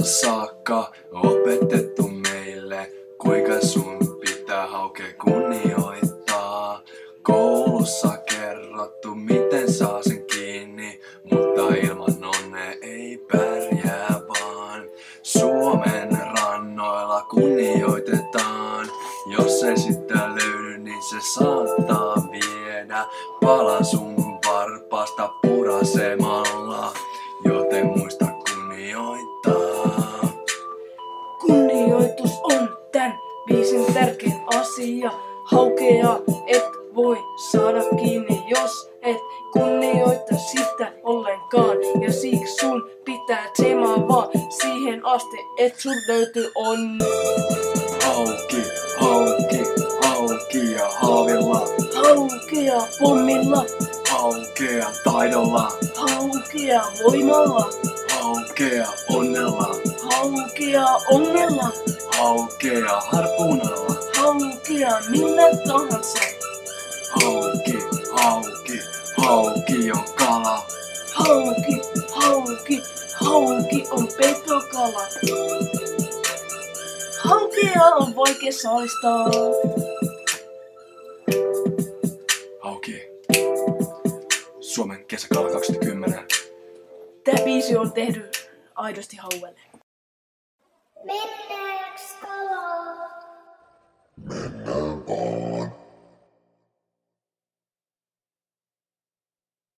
saakka opetettu meille, kuinka sun pitää haukea kunnioittaa. Koulussa kerrottu, miten saa sen kiinni, mutta ilman onnea ei pärjää vaan. Suomen rannoilla kunnioitetaan, jos ei sitä löydy, niin se saattaa viedä palan sun varpaasta purasemalla, joten muista kunnioittaa. Kunnioitus on tän biisin tärkein asia. Haukea et voi saada kiinni, jos et kunnioita sitä ollenkaan. Ja siksi sun pitää tsemaa vaan siihen asti, et sun löytyy onni. Hauki, hauki, hauki ja haavilla. Haukea pommilla, Haukea taidolla. haukea voimalla, Haukea onnella. haukea ongella, Haukea harpunalla. haukea millä tahansa. Hauki, hauki, hauki on kala. Hauki, hauki, hauki on petokala. Haukea on vaikea saalistaa. Hauki. Suomen kesäkala 2010. Tää biisi on tehty aidosti hauelle. Mennäänkö kalaa?